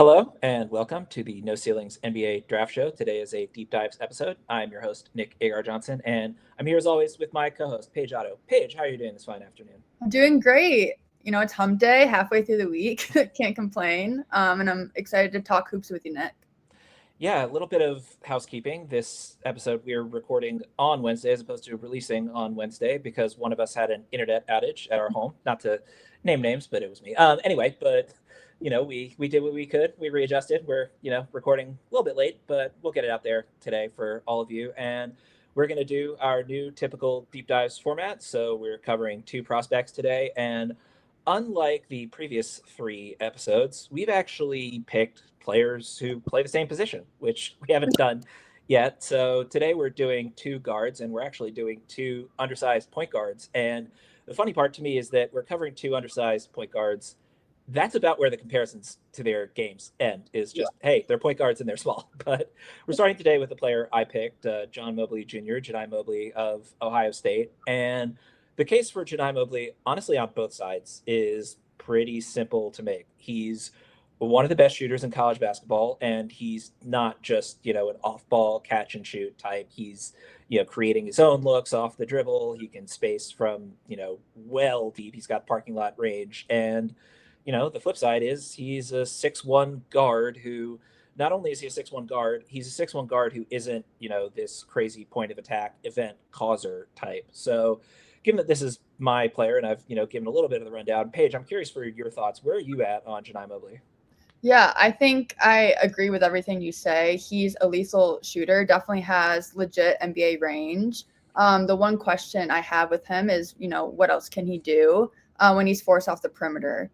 Hello and welcome to the No Ceilings NBA Draft Show. Today is a deep dives episode. I'm your host, Nick Agar-Johnson, and I'm here as always with my co-host, Paige Otto. Paige, how are you doing this fine afternoon? I'm doing great. It's hump day, halfway through the week. Can't complain. And I'm excited to talk hoops with you, Nick. Yeah, a little bit of housekeeping. This episode we're recording on Wednesday as opposed to releasing on Wednesday because one of us had an internet outage at our home. Not to name names, but it was me. Anyway, but we did what we could. We readjusted. We're recording a little bit late, but we'll get it out there today for all of you. And we're going to do our new typical deep dives format. So we're covering two prospects today, and unlike the previous three episodes, we've actually picked players who play the same position, which we haven't done yet. So today we're doing two guards, and we're actually doing two undersized point guards. And the funny part to me is that we're covering two undersized point guards. That's about where the comparisons to their games end, is just, hey, they're point guards and they're small. But we're starting today with the player I picked, John Mobley Jr., John Mobley of Ohio State. And the case for John Mobley, honestly, on both sides, is pretty simple to make. He's one of the best shooters in college basketball, and he's not just an off-ball catch and shoot type. He's creating his own looks off the dribble. He can space from well deep. He's got parking lot range, and the flip side is he's a 6'1" guard who. Not only is he a 6'1" guard, he's a 6'1" guard who isn't, this crazy point of attack event causer type. So given that this is my player and I've, given a little bit of the rundown, Paige, I'm curious for your thoughts. Where are you at on John Mobley? Yeah, I think I agree with everything you say. He's a lethal shooter, definitely has legit NBA range. The one question I have with him is, what else can he do when he's forced off the perimeter?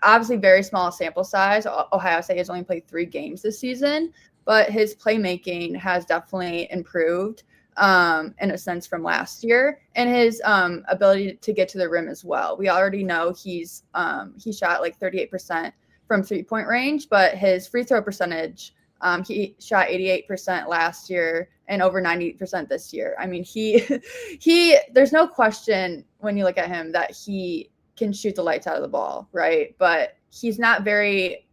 Obviously very small sample size. Ohio State has only played 3 games this season, but his playmaking has definitely improved in a sense from last year, and his ability to get to the rim as well. We already know he shot like 38% from 3-point range, but his free throw percentage, he shot 88% last year and over 90% this year. I mean, there's no question when you look at him that he can shoot the lights out of the ball, right? But he's not very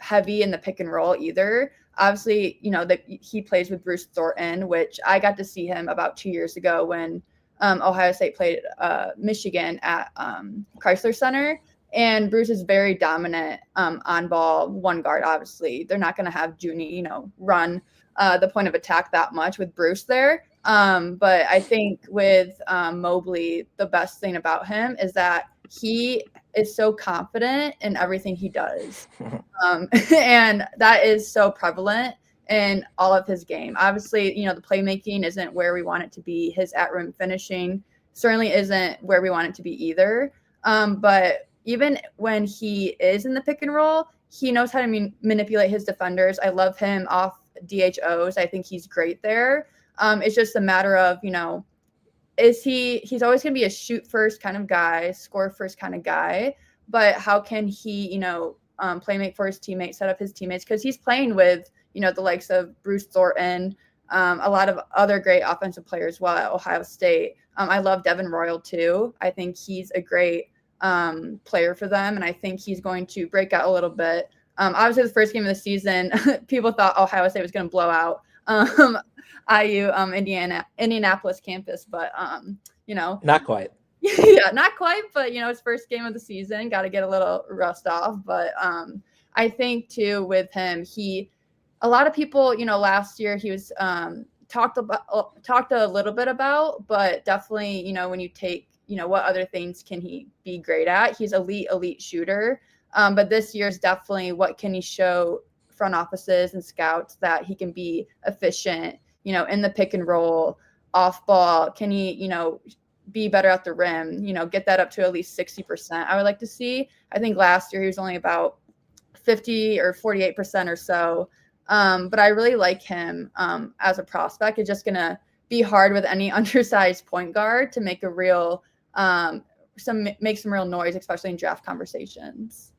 heavy in the pick and roll either. Obviously, that he plays with Bruce Thornton, which I got to see him about 2 years ago when Ohio State played Michigan at Chrysler Center. And Bruce is very dominant on ball, one guard, obviously. They're not going to have Junie, run the point of attack that much with Bruce there. But I think with Mobley, the best thing about him is that he is so confident in everything he does. And that is so prevalent in all of his game. Obviously, the playmaking isn't where we want it to be. His at-rim finishing certainly isn't where we want it to be either. But even when he is in the pick and roll, he knows how to manipulate his defenders. I love him off DHOs. I think he's great there. It's just a matter of, he's always going to be a shoot first kind of guy, score first kind of guy, but how can he, play make for his teammates, set up his teammates? Because he's playing with, the likes of Bruce Thornton, a lot of other great offensive players while at Ohio State. I love Devin Royal too. I think he's a great player for them, and I think he's going to break out a little bit. Obviously, the first game of the season, people thought Ohio State was going to blow out IU, Indianapolis campus, but Not quite. yeah, not quite, but it's first game of the season, got to get a little rust off. But I think too with him, a lot of people, last year he was talked a little bit about, but definitely, when you take, what other things can he be great at? He's elite shooter. But this year's definitely what can he show front offices and scouts that he can be efficient, in the pick and roll, off ball. Can he, be better at the rim, get that up to at least 60%. I would like to see. I think last year he was only about 50 or 48% or so. But I really like him as a prospect. It's just going to be hard with any undersized point guard to make a real make some real noise, especially in draft conversations.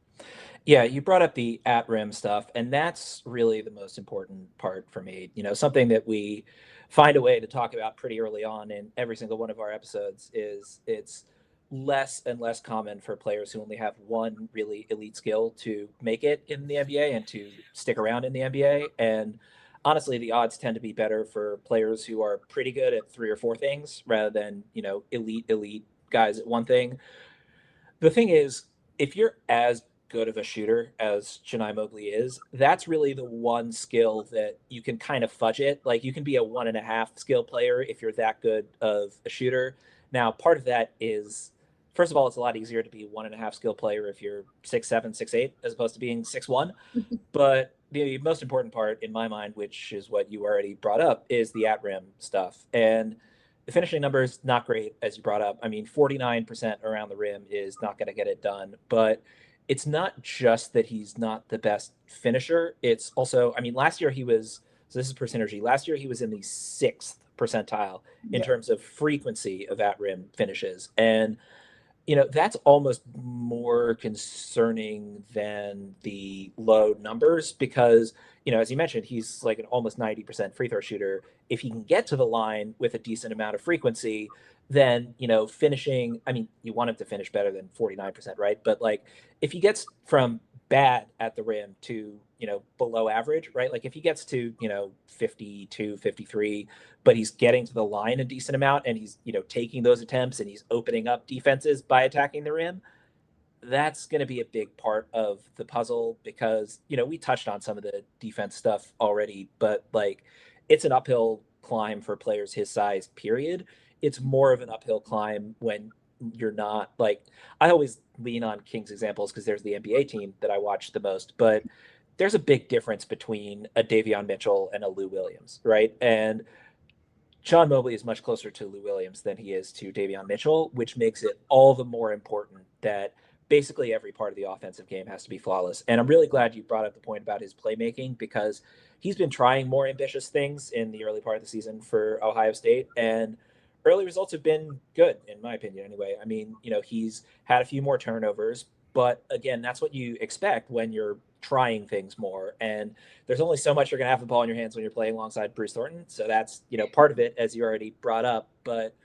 Yeah, you brought up the at rim stuff, and that's really the most important part for me. Something that we find a way to talk about pretty early on in every single one of our episodes is it's less and less common for players who only have one really elite skill to make it in the NBA and to stick around in the NBA. And honestly, the odds tend to be better for players who are pretty good at three or four things rather than, elite guys at one thing. The thing is, if you're as good of a shooter as Chennai Mobley is, that's really the one skill that you can kind of fudge it. Like you can be a 1.5 skill player if you're that good of a shooter. Now, part of that is, first of all, it's a lot easier to be 1.5 skill player if you're 6'7", 6'8", as opposed to being 6'1". But the most important part in my mind, which is what you already brought up, is the at rim stuff. And the finishing numbers, not great, as you brought up. I mean, 49% around the rim is not going to get it done. But it's not just that he's not the best finisher. It's also, I mean, last year he was, so this is per synergy, last year he was in the 6th percentile in Yeah. terms of frequency of at rim finishes. And that's almost more concerning than the low numbers because, as you mentioned, he's like an almost 90% free throw shooter. If he can get to the line with a decent amount of frequency, then, finishing, I mean, you want him to finish better than 49%, right? But like if he gets from bad at the rim to, below average, right? Like if he gets to, 52, 53, but he's getting to the line a decent amount and he's, taking those attempts and he's opening up defenses by attacking the rim, that's going to be a big part of the puzzle because, we touched on some of the defense stuff already, but like it's an uphill climb for players his size, period. It's more of an uphill climb when you're not like, I always lean on King's examples because there's the NBA team that I watch the most, but there's a big difference between a Davion Mitchell and a Lou Williams, right? And John Mobley is much closer to Lou Williams than he is to Davion Mitchell, which makes it all the more important that basically every part of the offensive game has to be flawless. And I'm really glad you brought up the point about his playmaking because he's been trying more ambitious things in the early part of the season for Ohio State. And early results have been good, in my opinion, anyway. I mean, he's had a few more turnovers, but again, that's what you expect when you're trying things more. And there's only so much you're going to have the ball in your hands when you're playing alongside Bruce Thornton. So that's, part of it, as you already brought up. But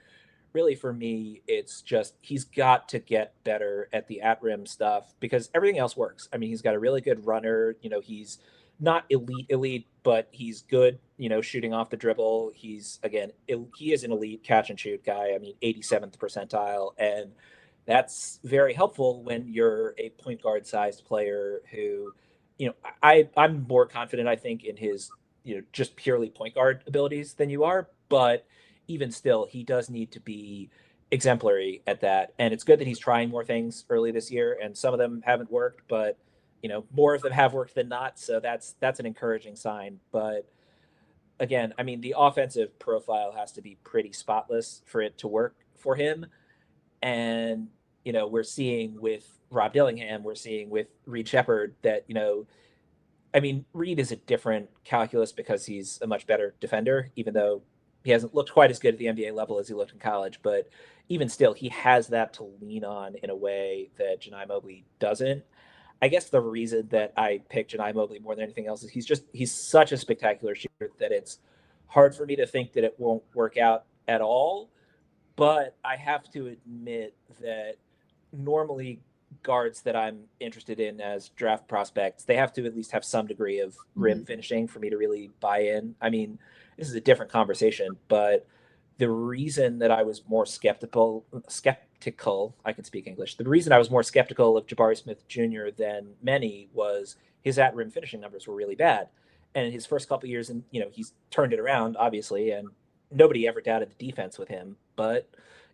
really for me, it's just he's got to get better at the at rim stuff because everything else works. I mean, he's got a really good runner. He's not elite, but he's good, shooting off the dribble. He's, again, he is an elite catch and shoot guy. I mean, 87th percentile. And that's very helpful when you're a point guard sized player who, I'm more confident, I think, in his, just purely point guard abilities than you are. But even still, he does need to be exemplary at that. And it's good that he's trying more things early this year, and some of them haven't worked, but more of them have worked than not. So that's an encouraging sign. But again, I mean, the offensive profile has to be pretty spotless for it to work for him. And we're seeing with Rob Dillingham, we're seeing with Reed Shepherd that I mean, Reed is a different calculus because he's a much better defender, even though he hasn't looked quite as good at the NBA level as he looked in college. But even still, he has that to lean on in a way that Chennai Mobley doesn't. I guess the reason that I picked Chennai Mobley more than anything else is he's such a spectacular shooter that it's hard for me to think that it won't work out at all. But I have to admit that normally guards that I'm interested in as draft prospects, they have to at least have some degree of rim finishing for me to really buy in. I mean, this is a different conversation, but the reason that I was more skeptical, I can speak English. The reason I was more skeptical of Jabari Smith Jr. than many was his at rim finishing numbers were really bad. And in his first couple of years, and he's turned it around, obviously, and nobody ever doubted the defense with him. But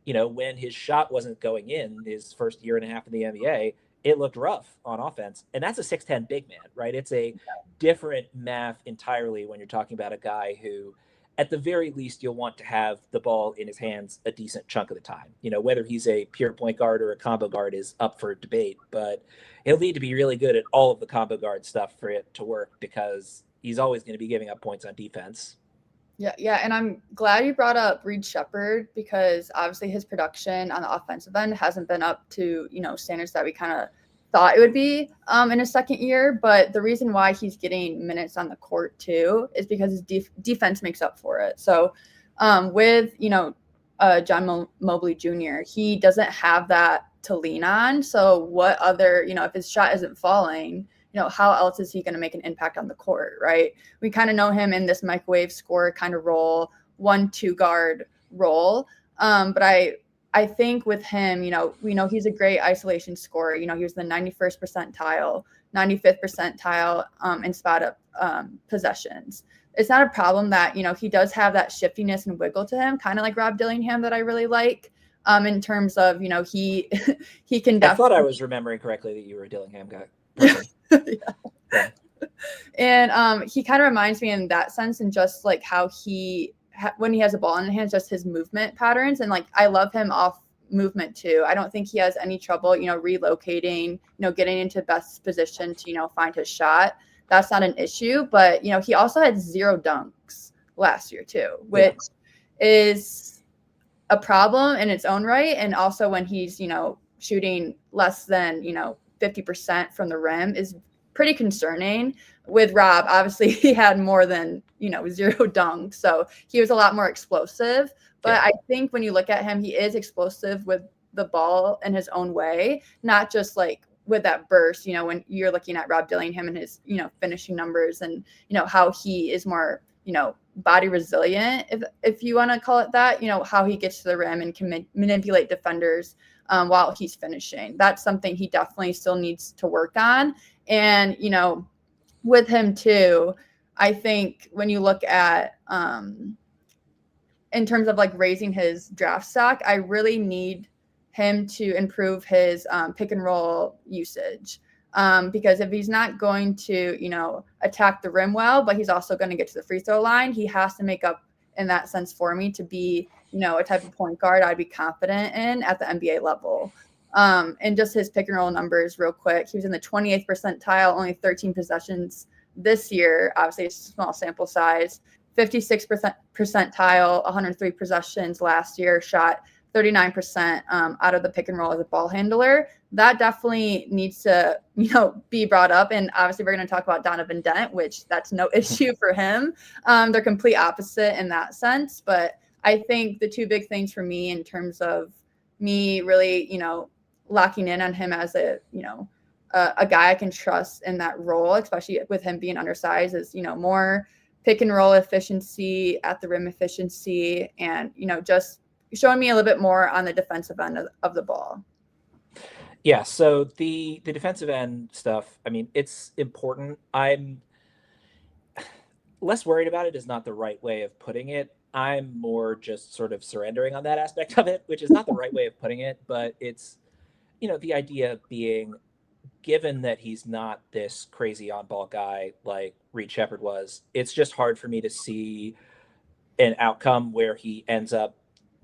when his shot wasn't going in his first year and a half in the NBA, it looked rough on offense. And that's a 6'10" big man, right? It's a different math entirely when you're talking about a guy who, at the very least, you'll want to have the ball in his hands a decent chunk of the time. Whether he's a pure point guard or a combo guard is up for debate, but he'll need to be really good at all of the combo guard stuff for it to work because he's always going to be giving up points on defense. Yeah, and I'm glad you brought up Reed Shepherd because obviously his production on the offensive end hasn't been up to standards that we kind of thought it would be in his second year. But the reason why he's getting minutes on the court too is because his defense makes up for it. So with Mobley Jr. He doesn't have that to lean on. So what other, if his shot isn't falling, how else is he going to make an impact on the court, right? We kind of know him in this microwave scorer kind of role, 1-2 guard role. But I think with him, we know he's a great isolation scorer. He was the 91st percentile, 95th percentile in spot up possessions. It's not a problem that, he does have that shiftiness and wiggle to him, kind of like Rob Dillingham that I really like, in terms of, he he can I thought I definitely. was remembering correctly that you were a Dillingham guy person. Yeah. And he kind of reminds me in that sense, and just like how when he has a ball in his hands, just his movement patterns. And like, I love him off movement too. I don't think he has any trouble, relocating, getting into best position to, find his shot. That's not an issue. But, he also had 0 dunks last year too, which is a problem in its own right. And also when he's, shooting less than, 50% from the rim is pretty concerning. With Rob, obviously he had more than, 0 dunks. So he was a lot more explosive. But I think when you look at him, he is explosive with the ball in his own way, not just like with that burst, when you're looking at Rob Dillingham and his, finishing numbers and, how he is more, body resilient, if you want to call it that, how he gets to the rim and can manipulate defenders while he's finishing. That's something he definitely still needs to work on. And, with him too, I think when you look at in terms of like raising his draft stock, I really need him to improve his pick and roll usage. Because if he's not going to, attack the rim well, but he's also going to get to the free throw line, he has to make up in that sense for me to be, a type of point guard I'd be confident in at the NBA level. And just his pick and roll numbers real quick. He was in the 28th percentile, only 13 possessions this year. Obviously, it's a small sample size. 56% percentile, 103 possessions last year, shot 39% out of the pick and roll as a ball handler. That definitely needs to, be brought up. And obviously we're going to talk about Donovan Dent, which that's no issue for him. They're complete opposite in that sense. But I think the two big things for me in terms of me really, locking in on him as a guy I can trust in that role, especially with him being undersized, is, more pick and roll efficiency, at the rim efficiency, and, just showing me a little bit more on the defensive end of the ball. Yeah, so the defensive end stuff, I mean, it's important. I'm less worried about it is not the right way of putting it. I'm more just sort of surrendering on that aspect of it, which is not the right way of putting it, but it's, the idea being, given that he's not this crazy on ball guy like Reed Shepherd was, it's just hard for me to see an outcome where he ends up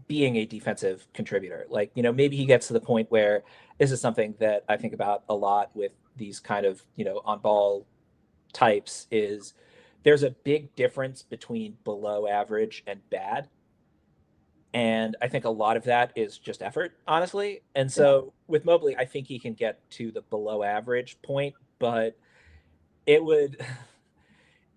being a defensive contributor. Like, maybe he gets to the point where this is something that I think about a lot with these kind of, on ball types, is there's a big difference between below average and bad. And I think a lot of that is just effort, honestly. And so with Mobley, I think he can get to the below average point, but it would,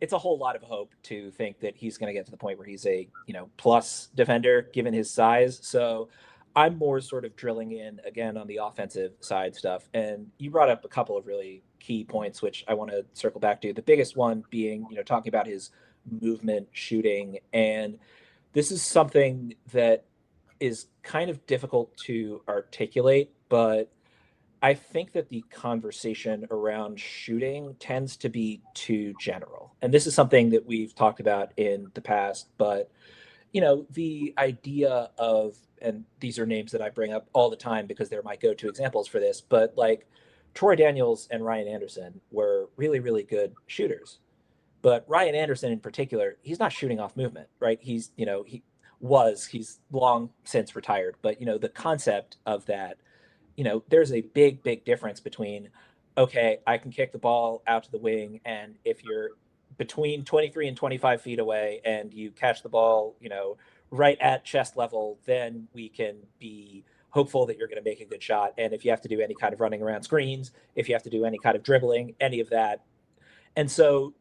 it's a whole lot of hope to think that he's going to get to the point where he's a, plus defender given his size. So I'm more sort of drilling in again on the offensive side stuff. And you brought up a couple of really key points, which I want to circle back to. The biggest one being, talking about his movement shooting. And this is something that is kind of difficult to articulate, but I think that the conversation around shooting tends to be too general. And this is something that we've talked about in the past, but the idea of, and these are names that I bring up all the time because they're my go-to examples for this, but like Troy Daniels and Ryan Anderson were really, really good shooters. But Ryan Anderson in particular, he's not shooting off movement, right? He's long since retired, but the concept of that, there's a big, big difference between, okay, I can kick the ball out to the wing, and if you're between 23 and 25 feet away and you catch the ball, right at chest level, then we can be hopeful that you're going to make a good shot. And if you have to do any kind of running around screens, if you have to do any kind of dribbling, any of that. And so,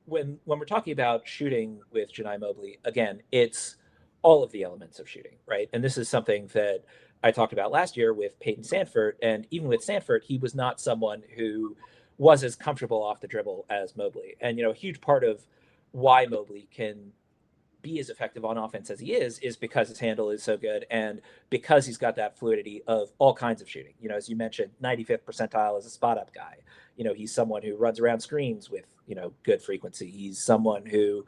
when we're talking about shooting with John Mobley, again, it's all of the elements of shooting, right? And this is something that I talked about last year with Peyton Sandfort. And even with Sandfort, he was not someone who was as comfortable off the dribble as Mobley. And, a huge part of why Mobley can be as effective on offense as he is because his handle is so good and because he's got that fluidity of all kinds of shooting. As you mentioned, 95th percentile as a spot up guy. He's someone who runs around screens with, good frequency. He's someone who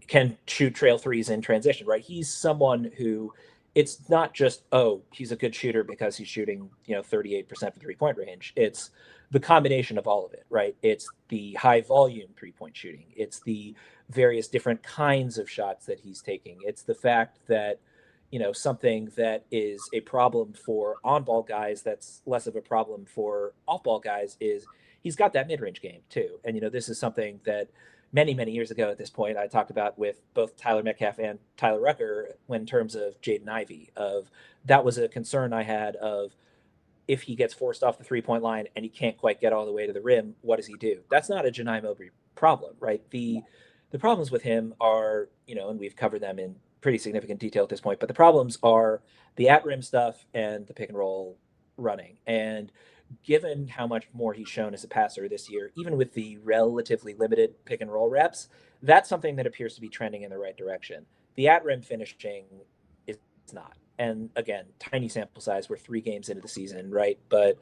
can shoot trail threes in transition, right? He's someone who it's not just, oh, he's a good shooter because he's shooting, 38% for 3-point range. It's the combination of all of it, right? It's the high volume 3-point shooting. It's the various different kinds of shots that he's taking. It's the fact that, something that is a problem for on-ball guys that's less of a problem for off-ball guys is he's got that mid-range game too. And, this is something that many, many years ago at this point, I talked about with both Tyler Metcalf and Tyler Rucker when in terms of Jaden Ivey, of that was a concern I had of if he gets forced off the 3-point line and he can't quite get all the way to the rim, what does he do? That's not a Janai Mobley problem, right? The problems with him are, and we've covered them in pretty significant detail at this point, but the problems are the at-rim stuff and the pick and roll running. And given how much more he's shown as a passer this year, even with the relatively limited pick and roll reps, that's something that appears to be trending in the right direction. The at-rim finishing is not. And again, tiny sample size. We're 3 games into the season, right? But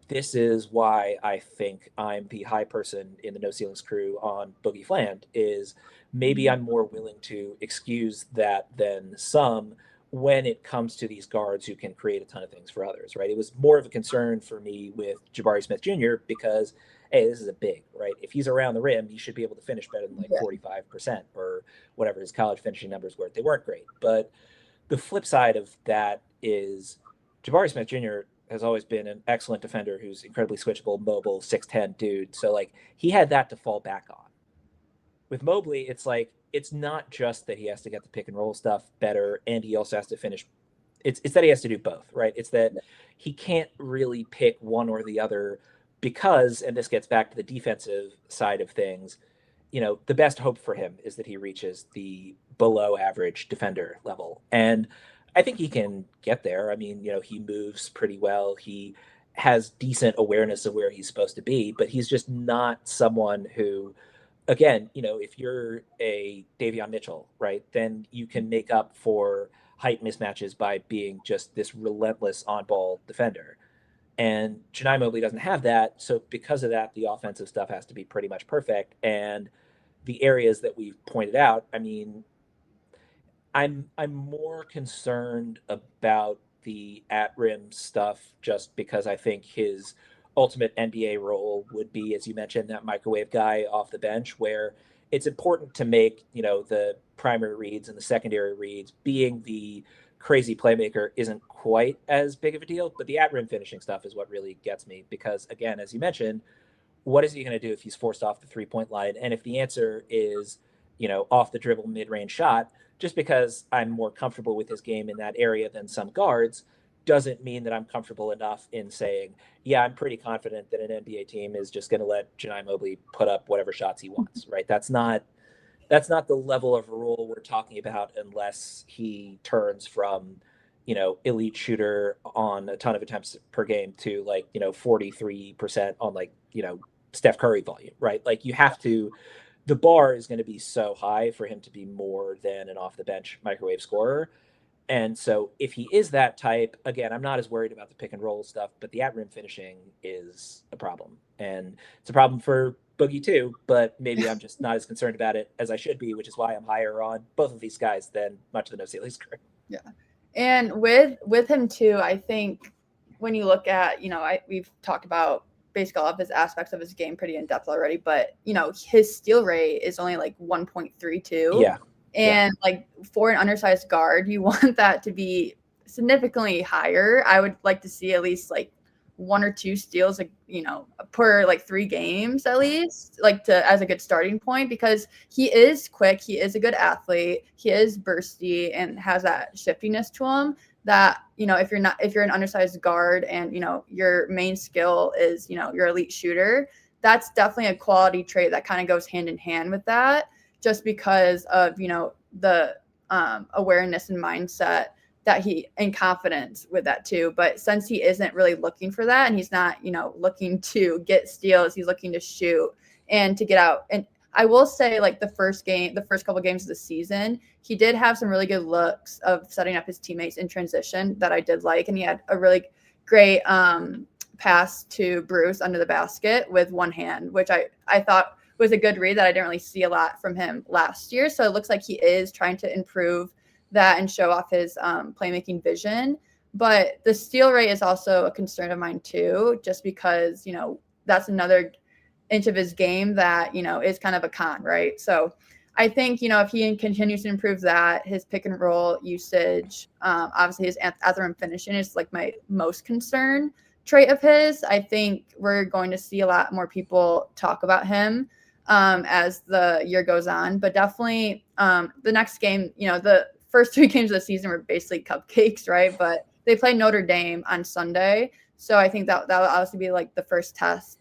this is why I think I'm the high person in the No Ceilings crew on Boogie Fland, is maybe I'm more willing to excuse that than some when it comes to these guards who can create a ton of things for others, right? It was more of a concern for me with Jabari Smith Jr. because, hey, this is a big, right? If he's around the rim, he should be able to finish better than 45% or whatever his college finishing numbers were. They weren't great. But the flip side of that is Jabari Smith Jr. has always been an excellent defender who's incredibly switchable, mobile, 6'10" dude. So, he had that to fall back on. With Mobley, it's not just that he has to get the pick and roll stuff better and he also has to finish. It's that he has to do both, right? It's that he can't really pick one or the other because, and this gets back to the defensive side of things, the best hope for him is that he reaches the below average defender level. And I think he can get there. I mean, he moves pretty well. He has decent awareness of where he's supposed to be, but he's just not someone who, again, if you're a Davion Mitchell, right, then you can make up for height mismatches by being just this relentless on-ball defender. And Janai Mobley doesn't have that. So because of that, the offensive stuff has to be pretty much perfect. And the areas that we've pointed out, I mean, I'm more concerned about the at rim stuff just because I think his ultimate NBA role would be, as you mentioned, that microwave guy off the bench, where it's important to make, the primary reads and the secondary reads. Being the crazy playmaker isn't quite as big of a deal, but the at rim finishing stuff is what really gets me because, again, as you mentioned, what is he going to do if he's forced off the 3-point line? And if the answer is, off the dribble mid-range shot, just because I'm more comfortable with his game in that area than some guards doesn't mean that I'm comfortable enough in saying, yeah, I'm pretty confident that an NBA team is just going to let Janai Mobley put up whatever shots he wants, right? That's not the level of rule we're talking about unless he turns from, elite shooter on a ton of attempts per game to 43% on Steph Curry volume, right? You have to, the bar is going to be so high for him to be more than an off the bench microwave scorer. And so if he is that type, again, I'm not as worried about the pick and roll stuff, but the at rim finishing is a problem. And it's a problem for Boogie too, but maybe I'm just not as concerned about it as I should be, which is why I'm higher on both of these guys than much of the No Ceilings crew. Yeah. And with him too, I think when you look at, we've talked about basically all of his aspects of his game pretty in depth already, but his steal rate is only 1.32. Yeah. And for an undersized guard, you want that to be significantly higher. I would like to see at least 1 or 2 steals, per 3 games at least, as a good starting point, because he is quick, he is a good athlete, he is bursty and has that shiftiness to him that, if you're an undersized guard and, your main skill is, your elite shooter, that's definitely a quality trait that kind of goes hand in hand with that, just because of, the awareness and mindset and confidence with that too. But since he isn't really looking for that, and he's not, looking to get steals, he's looking to shoot and to get out. And I will say, like, the first couple games of the season, he did have some really good looks of setting up his teammates in transition that I did like. And he had a really great pass to Bruce under the basket with one hand, which I thought was a good read that I didn't really see a lot from him last year. So it looks like he is trying to improve that and show off his playmaking vision. But the steal rate is also a concern of mine too, just because, that's another inch of his game that, is kind of a con, right? So I think, if he continues to improve that, his pick and roll usage, obviously his at the rim finishing is like my most concern trait of his. I think we're going to see a lot more people talk about him as the year goes on, but definitely the next game, the first 3 games of the season were basically cupcakes, right? But they play Notre Dame on Sunday. So I think that will obviously be like the first test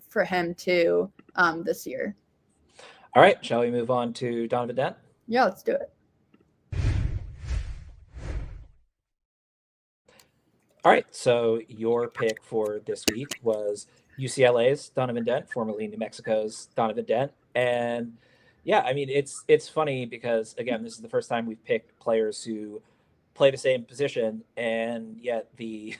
for him too this year. All right. Shall we move on to Donovan Dent? Yeah, let's do it. All right. So your pick for this week was UCLA's Donovan Dent, formerly New Mexico's Donovan Dent. And yeah, I mean, it's funny because, again, this is the first time we've picked players who play the same position, and yet the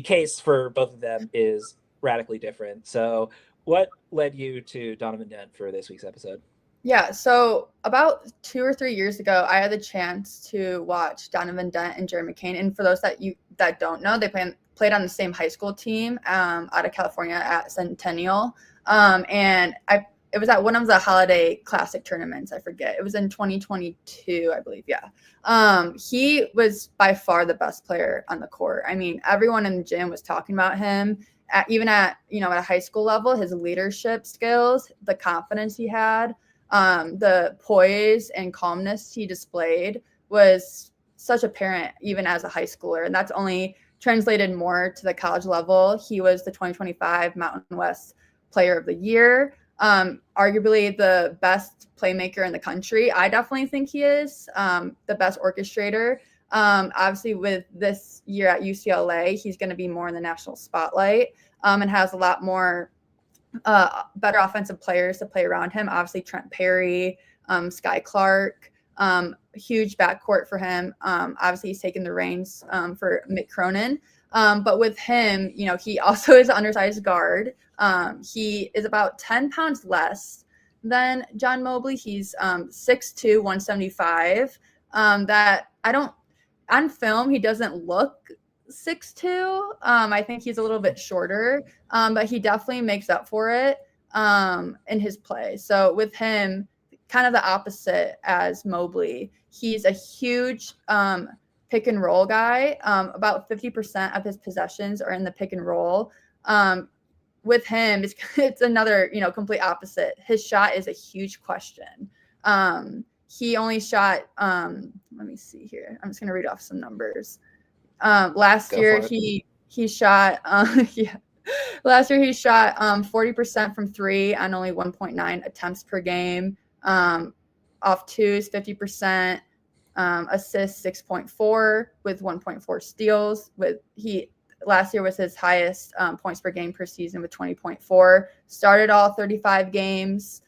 case for both of them is radically different. So what led you to Donovan Dent for this week's episode? Yeah, so about 2 or 3 years ago, I had the chance to watch Donovan Dent and Jerry McCain. And for those that don't know, they played on the same high school team out of California at Centennial. And it was at one of the holiday classic tournaments. I forget. It was in 2022, I believe. Yeah. He was by far the best player on the court. I mean, everyone in the gym was talking about him. Even at a high school level, his leadership skills, the confidence he had, the poise and calmness he displayed was such apparent even as a high schooler. And that's only translated more to the college level. He was the 2025 Mountain West Player of the Year. Arguably the best playmaker in the country. I definitely think he is the best orchestrator. Obviously, with this year at UCLA, he's going to be more in the national spotlight and has a lot more better offensive players to play around him. Obviously, Trent Perry, Sky Clark, huge backcourt for him. Obviously, he's taken the reins for Mick Cronin. But with him, he also is an undersized guard. He is about 10 pounds less than John Mobley. He's 6'2", 175. That I don't – on film, he doesn't look 6'2". I think he's a little bit shorter, but he definitely makes up for it in his play. So with him, kind of the opposite as Mobley. He's a huge pick and roll guy. About 50% of his possessions are in the pick and roll. With him, it's another, complete opposite. His shot is a huge question. He only shot, let me see here. I'm just going to read off some numbers. Last year he shot, last year he shot 40% from 3 on only 1.9 attempts per game. Off twos, 50%. Assists 6.4 with 1.4 steals. Last year was his highest points per game per season with 20.4. Started all 35 games,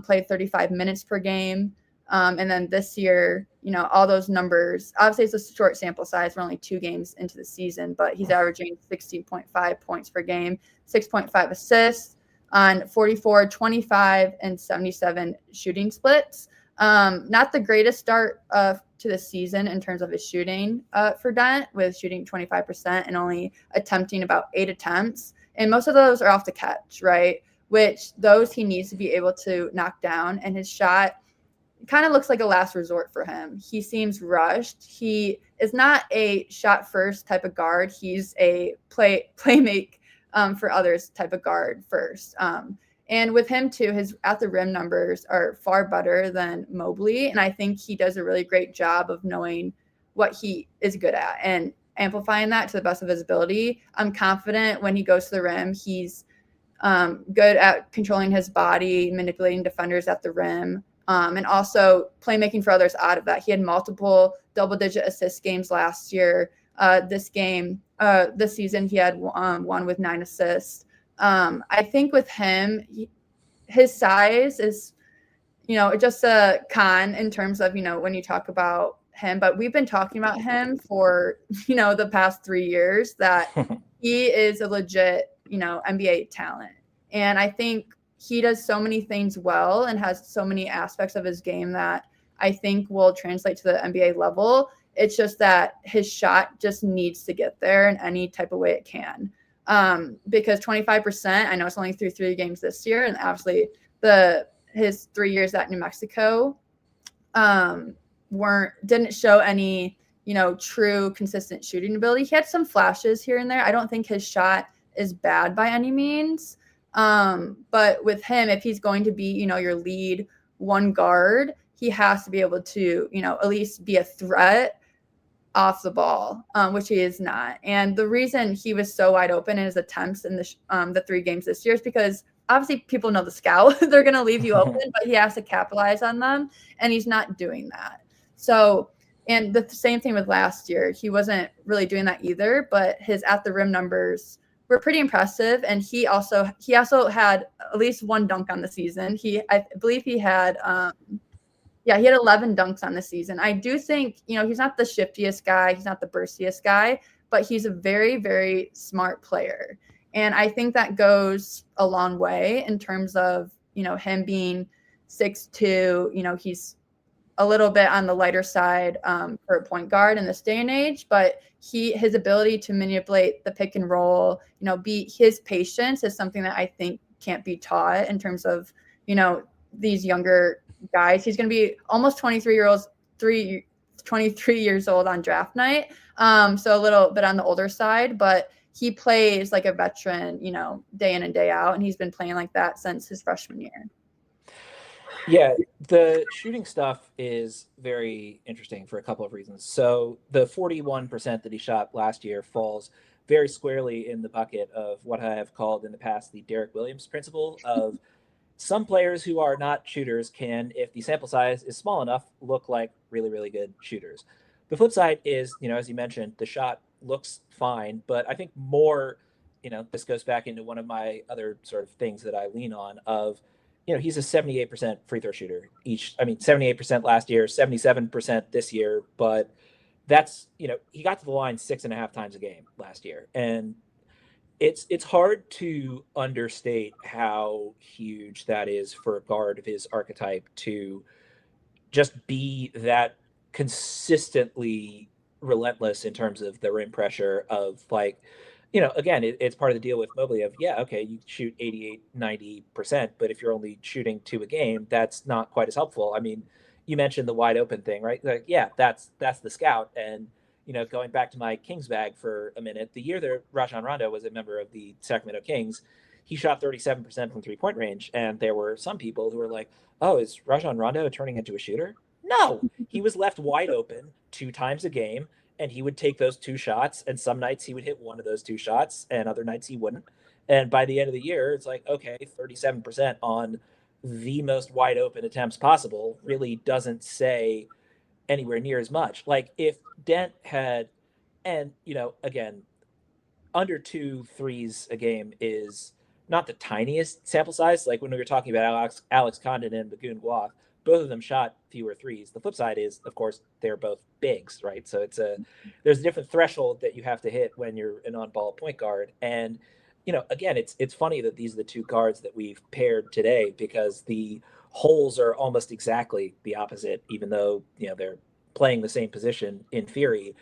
played 35 minutes per game. And then this year, all those numbers, obviously it's a short sample size. We're only 2 games into the season, but he's averaging 16.5 points per game, 6.5 assists on 44, 25, and 77 shooting splits. Not the greatest start to the season in terms of his shooting for Dent, with shooting 25% and only attempting about 8 attempts. And most of those are off the catch, right? Which those he needs to be able to knock down. And his shot kind of looks like a last resort for him. He seems rushed. He is not a shot first type of guard. He's a playmake for others type of guard first. And with him too, his at the rim numbers are far better than Mobley. And I think he does a really great job of knowing what he is good at and amplifying that to the best of his ability. I'm confident when he goes to the rim, he's good at controlling his body, manipulating defenders at the rim. and also playmaking for others out of that. He had multiple double-digit assist games last year. This season, he had one with 9 assists. I think with him, his size is, just a con in terms of, when you talk about him. But we've been talking about him for, the past 3 years, that he is a legit, NBA talent. And I think he does so many things well and has so many aspects of his game that I think will translate to the NBA level. It's just that his shot just needs to get there in any type of way it can. Because 25%, I know it's only through 3 games this year, and obviously his 3 years at New Mexico didn't show any, true consistent shooting ability. He had some flashes here and there. I don't think his shot is bad by any means. But with him, if he's going to be, your lead one guard, he has to be able to, at least be a threat off the ball, which he is not. And the reason he was so wide open in his attempts in the 3 games this year is because obviously people know the scout. They're going to leave you open, but he has to capitalize on them, and he's not doing that. So, and the same thing with last year. He wasn't really doing that either, but his at the rim numbers were pretty impressive. And he also had at least 1 dunk on the season. I believe he had he had 11 dunks on the season. I do think, he's not the shiftiest guy. He's not the burstiest guy, but he's a very, very smart player. And I think that goes a long way in terms of, him being 6'2". He's a little bit on the lighter side for a point guard in this day and age, but his ability to manipulate the pick and roll, his patience is something that I think can't be taught in terms of, these younger guys. He's going to be almost 23 years old on draft night. So a little bit on the older side, but he plays like a veteran, day in and day out. And he's been playing like that since his freshman year. Yeah, the shooting stuff is very interesting for a couple of reasons. So the 41% that he shot last year falls very squarely in the bucket of what I have called in the past the Derek Williams principle of some players who are not shooters can, if the sample size is small enough, look like really, really good shooters. The flip side is, as you mentioned, the shot looks fine, but I think more, this goes back into one of my other sort of things that I lean on of, he's a 78% free throw shooter 78% last year, 77% this year, but that's, he got to the line 6.5 times a game last year. And it's hard to understate how huge that is for a guard of his archetype to just be that consistently relentless in terms of the rim pressure of like, again, it's part of the deal with Mobley of, yeah, okay, you shoot 88, 90%, but if you're only shooting 2 a game, that's not quite as helpful. I mean, you mentioned the wide open thing, right? Like, yeah, that's the scout. And, going back to my Kings bag for a minute, the year that Rajon Rondo was a member of the Sacramento Kings, he shot 37% from 3-point range. And there were some people who were like, oh, is Rajon Rondo turning into a shooter? No, he was left wide open 2 times a game, and he would take those 2 shots, and some nights he would hit one of those 2 shots, and other nights he wouldn't. And by the end of the year, it's like, okay, 37% on the most wide open attempts possible really doesn't say anywhere near as much. Like if Dent had, and again, under 2 threes a game is not the tiniest sample size. Like when we were talking about Alex Condon and Bagun Guath, both of them shot fewer threes. The flip side is, of course, they're both bigs, right? So there's a different threshold that you have to hit when you're an on-ball point guard. And again, it's funny that these are the 2 guards that we've paired today because the holes are almost exactly the opposite, even though they're playing the same position in theory.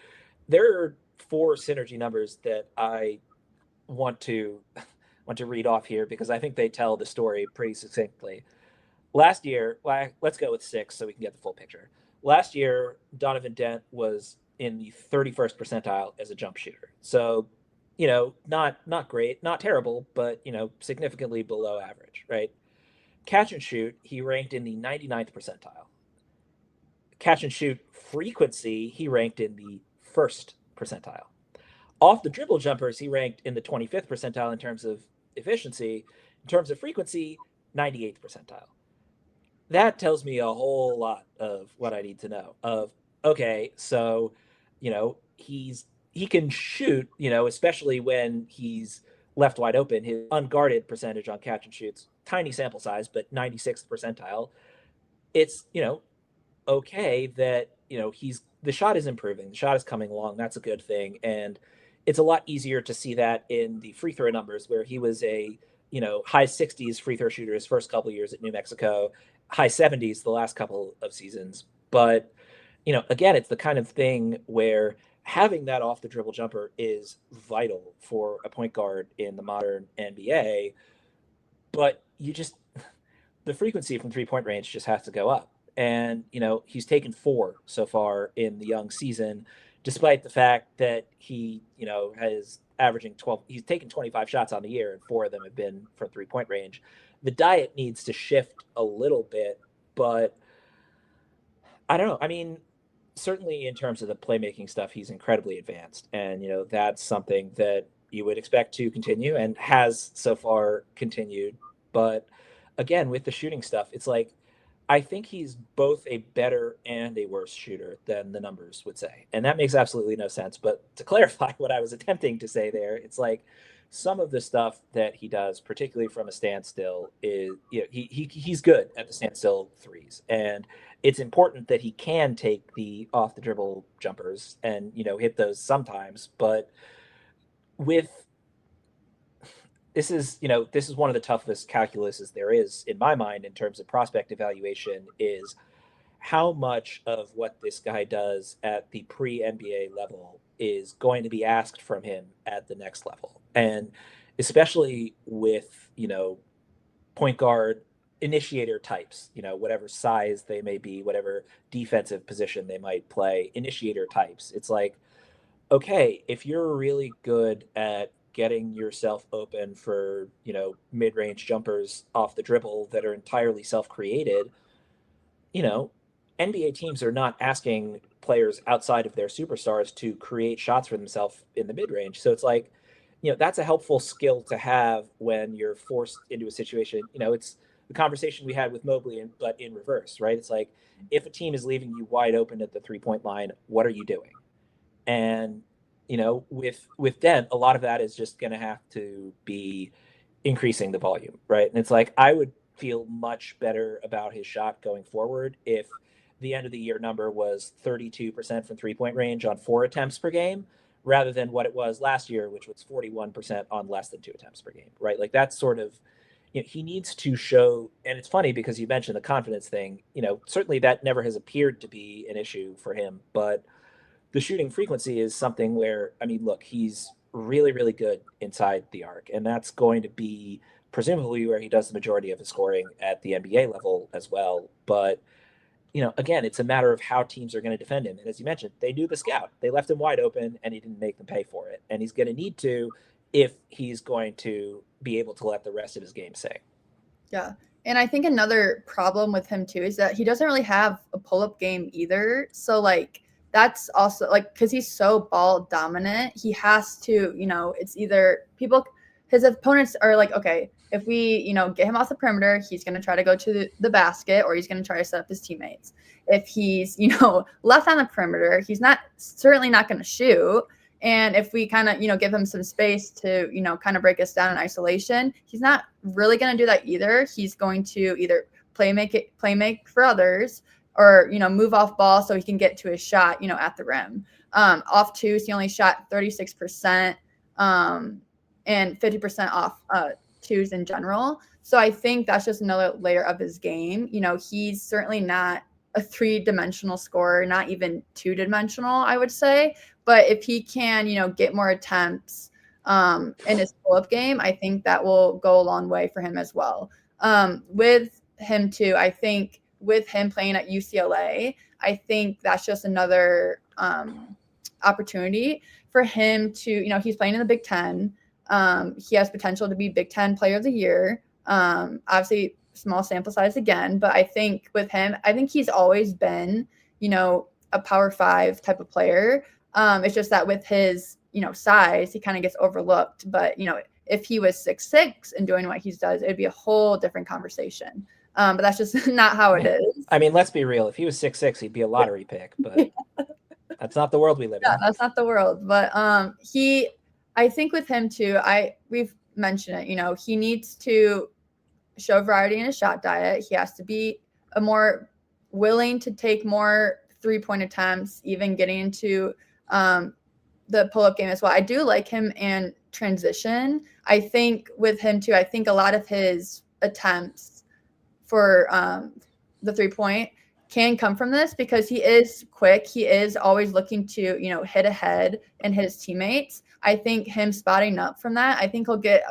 There are 4 synergy numbers that I want to read off here because I think they tell the story pretty succinctly. Last year, let's go with 6 so we can get the full picture. Last year, Donovan Dent was in the 31st percentile as a jump shooter. So, not great, not terrible, but significantly below average, right? Catch and shoot, he ranked in the 99th percentile. Catch and shoot frequency, he ranked in the 1st percentile. Off the dribble jumpers, he ranked in the 25th percentile in terms of efficiency. In terms of frequency, 98th percentile. that tells me a whole lot of what I need to know. Of okay, so he can shoot, especially when he's left wide open. His unguarded percentage on catch and shoots, tiny sample size, but 96th percentile. It's okay that he's the shot is improving, the shot is coming along. That's a good thing, and it's a lot easier to see that in the free throw numbers where he was a high 60s free throw shooter his first couple of years at New Mexico, high 70s the last couple of seasons. But again, it's the kind of thing where having that off the dribble jumper is vital for a point guard in the modern NBA. But the frequency from 3 point range just has to go up. And, he's taken 4 so far in the young season, despite the fact that he, has averaging 12, he's taken 25 shots on the year, and 4 of them have been from 3 point range. The diet needs to shift a little bit, but I don't know. I mean, certainly in terms of the playmaking stuff, he's incredibly advanced. And, that's something that you would expect to continue and has so far continued. But again, with the shooting stuff, it's like I think he's both a better and a worse shooter than the numbers would say. And that makes absolutely no sense. But to clarify what I was attempting to say there, it's like some of the stuff that he does, particularly from a standstill, is he's good at the standstill threes. And it's important that he can take the off the dribble jumpers and hit those sometimes. But with this is one of the toughest calculuses there is in my mind in terms of prospect evaluation is how much of what this guy does at the pre NBA level is going to be asked from him at the next level. And especially with, point guard initiator types, whatever size they may be, whatever defensive position they might play, initiator types. It's like, okay, if you're really good at getting yourself open for, mid-range jumpers off the dribble that are entirely self-created, you know, NBA teams are not asking players outside of their superstars to create shots for themselves in the mid range. So it's like, that's a helpful skill to have when you're forced into a situation. It's the conversation we had with Mobley, but in reverse, right? It's like if a team is leaving you wide open at the 3 point line, what are you doing? And with Dent, a lot of that is just going to have to be increasing the volume, right? And it's like I would feel much better about his shot going forward if the end of the year number was 32% from 3 point range on 4 attempts per game rather than what it was last year, which was 41% on less than 2 attempts per game, right? Like that's sort of, he needs to show, and it's funny because you mentioned the confidence thing, certainly that never has appeared to be an issue for him, but the shooting frequency is something where, I mean, look, he's really, really good inside the arc, and that's going to be presumably where he does the majority of his scoring at the NBA level as well. But, again, it's a matter of how teams are going to defend him. And as you mentioned, they knew the scout. They left him wide open, and he didn't make them pay for it. And he's going to need to if he's going to be able to let the rest of his game sing. Yeah. And I think another problem with him too is that he doesn't really have a pull-up game either. So like that's also like because he's so ball dominant, he has to, it's either his opponents are like, okay, if we, get him off the perimeter, he's going to try to go to the basket or he's going to try to set up his teammates. If he's, left on the perimeter, he's certainly not going to shoot. And if we kind of, give him some space to, kind of break us down in isolation, he's not really going to do that either. He's going to either play make for others or, move off ball so he can get to his shot, at the rim. Off twos, he only shot 36% and 50% off twos in general. So I think that's just another layer of his game. He's certainly not a 3-dimensional scorer, not even 2-dimensional, I would say. But if he can, get more attempts in his pull-up game, I think that will go a long way for him as well. With him too, I think with him playing at UCLA, I think that's just another opportunity for him to, he's playing in the Big Ten. He has potential to be Big Ten Player of the Year. Obviously, small sample size again, but I think with him, I think he's always been, a Power 5 type of player. It's just that with his, size, he kind of gets overlooked. But, if he was 6'6" and doing what he does, it'd be a whole different conversation. But that's just not how it is. I mean, let's be real. If he was 6'6", he'd be a lottery pick, but that's not the world we live Yeah, in. that's not the world. But I think with him too, we've mentioned it, he needs to show variety in his shot diet. He has to be a more willing to take more 3-point attempts, even getting into the pull-up game as well. I do like him in transition. I think with him too, I think a lot of his attempts for the 3-point can come from this because he is quick. He is always looking to, hit ahead and hit his teammates. I think him spotting up from that, I think he'll get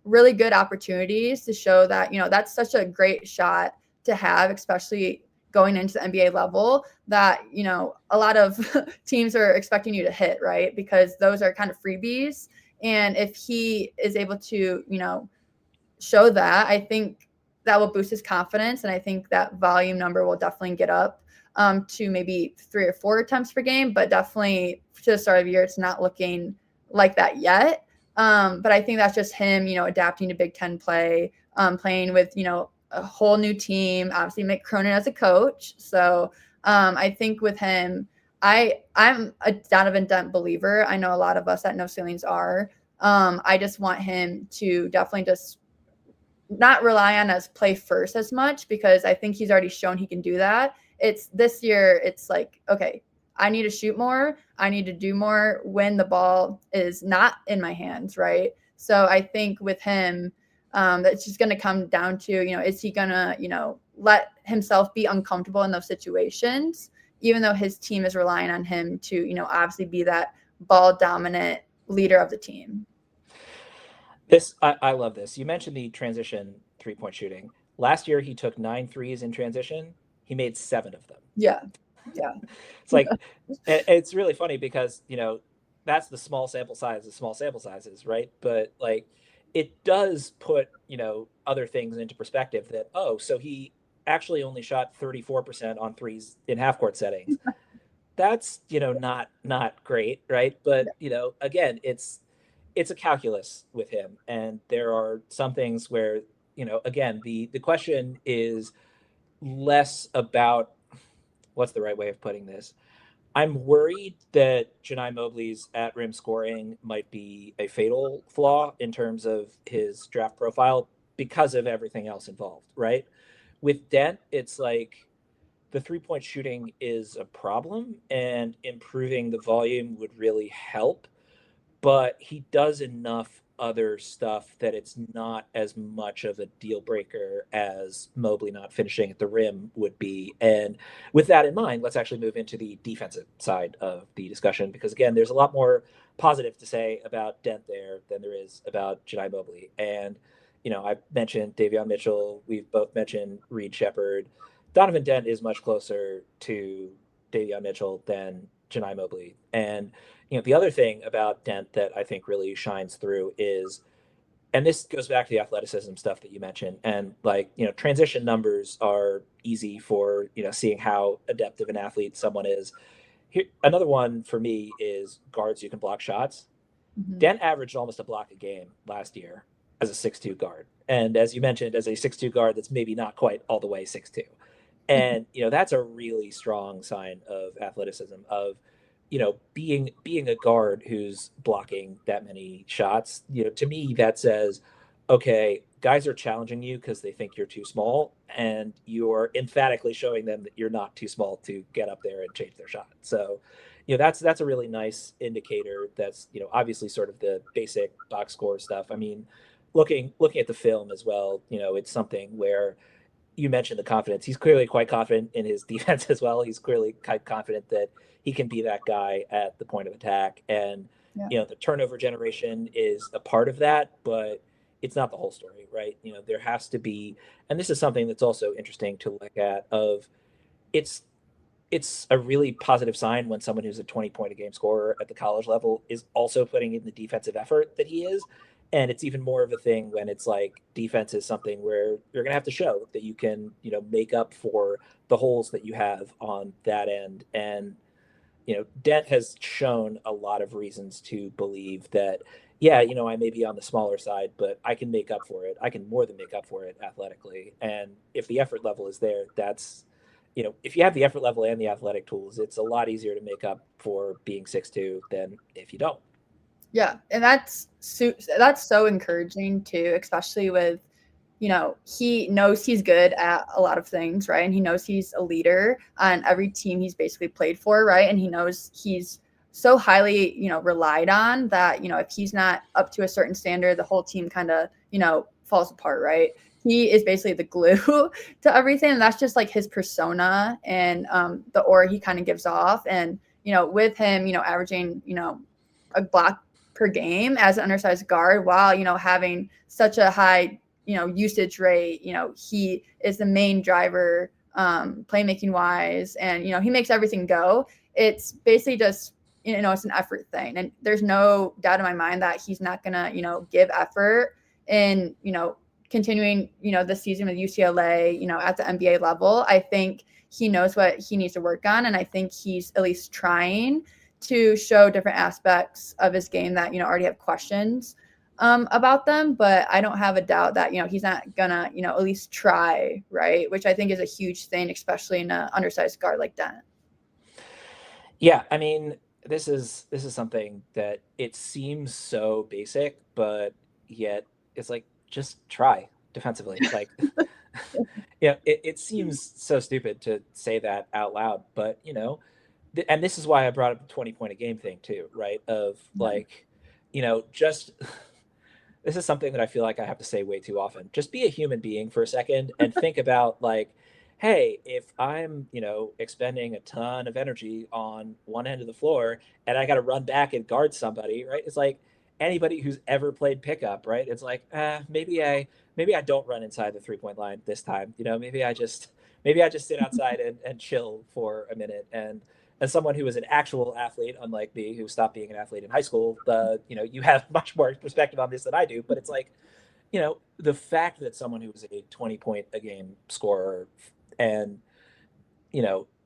really good opportunities to show that, that's such a great shot to have, especially going into the NBA level that, a lot of teams are expecting you to hit, right? Because those are kind of freebies. And if he is able to, show that, I think that will boost his confidence. And I think that volume number will definitely get up to maybe 3 or 4 attempts per game, but definitely to the start of the year, it's not looking like that yet. But I think that's just him, adapting to Big Ten play, playing with, a whole new team, obviously Mick Cronin as a coach. So I think with him, I'm a Donovan Dent believer. I know a lot of us at No Ceilings are. I just want him to definitely just not rely on us play first as much because I think he's already shown he can do that. It's this year, it's like, okay, I need to shoot more. I need to do more when the ball is not in my hands, right? So I think with him, that's just going to come down to, is he going to, let himself be uncomfortable in those situations, even though his team is relying on him to, obviously be that ball dominant leader of the team. I love this. You mentioned the transition 3-point shooting. Last year, he took 9 threes in transition. He made 7 of them. Yeah. Yeah. It's like, it's really funny because, that's the small sample size of small sample sizes, right? But like, it does put, other things into perspective that, oh, so he actually only shot 34% on threes in half court settings. That's, not great, right? But, again, it's a calculus with him, and there are some things where, again, the question is less about what's the right way of putting this. I'm worried that John Mobley's at rim scoring might be a fatal flaw in terms of his draft profile because of everything else involved, right? With Dent, it's like the 3-point shooting is a problem and improving the volume would really help, but he does enough other stuff that it's not as much of a deal breaker as Mobley not finishing at the rim would be. And with that in mind, let's actually move into the defensive side of the discussion because, again, there's a lot more positive to say about Dent there than there is about Jedi Mobley. And, I mentioned Davion Mitchell. We've both mentioned Reed Shepherd. Donovan Dent is much closer to Davion Mitchell than Jedi Mobley. And the other thing about Dent that I think really shines through is, and this goes back to the athleticism stuff that you mentioned, and like, transition numbers are easy for, seeing how adept of an athlete someone is. Here, another one for me is guards who can block shots. Mm-hmm. Dent averaged almost a block a game last year as a 6'2" guard. And as you mentioned, as a 6'2" guard, that's maybe not quite all the way 6'2". And, that's a really strong sign of athleticism, of, being a guard who's blocking that many shots. To me, that says, okay, guys are challenging you because they think you're too small, and you're emphatically showing them that you're not too small to get up there and change their shot. So, that's a really nice indicator. That's, obviously sort of the basic box score stuff. I mean, looking at the film as well, it's something where you mentioned the confidence. He's clearly quite confident in his defense as well. He's clearly quite confident that he can be that guy at the point of attack. And, the turnover generation is a part of that, but it's not the whole story, right? There has to be, and this is something that's also interesting to look at, of it's a really positive sign when someone who's a 20-point a game scorer at the college level is also putting in the defensive effort that he is. And it's even more of a thing when it's like defense is something where you're going to have to show that you can, make up for the holes that you have on that end. And, Dent has shown a lot of reasons to believe that yeah, I may be on the smaller side, but I can make up for it. I can more than make up for it athletically. And if the effort level is there, if you have the effort level and the athletic tools, it's a lot easier to make up for being 6'2" than if you don't. Yeah, and that's so encouraging too, especially with, he knows he's good at a lot of things, right? And he knows he's a leader on every team he's basically played for, right? And he knows he's so highly, relied on that, if he's not up to a certain standard, the whole team kind of, falls apart, right? He is basically the glue to everything. And that's just like his persona and the aura he kind of gives off. And, with him, averaging, a block per game as an undersized guard while, having such a high, usage rate. He is the main driver playmaking wise, and, he makes everything go. It's basically just, it's an effort thing. And there's no doubt in my mind that he's not going to, give effort in, continuing, this season with UCLA, at the NBA level. I think he knows what he needs to work on. And I think he's at least trying to show different aspects of his game that, already have questions about them. But I don't have a doubt that, he's not gonna, at least try, right? Which I think is a huge thing, especially in an undersized guard like Dent. Yeah, I mean, this is something that it seems so basic, but yet it's like just try defensively. Like, it seems so stupid to say that out loud, but and this is why I brought up the 20-point a game thing too, right? Of like, just this is something that I feel like I have to say way too often. Just be a human being for a second and think about like, hey, if I'm, expending a ton of energy on one end of the floor and I got to run back and guard somebody, right? It's like anybody who's ever played pickup, right? It's like, maybe I don't run inside the 3-point line this time. Maybe I just sit outside and chill for a minute. And as someone who is an actual athlete, unlike me, who stopped being an athlete in high school, you have much more perspective on this than I do. But it's like, the fact that someone who was a 20-point a game scorer, and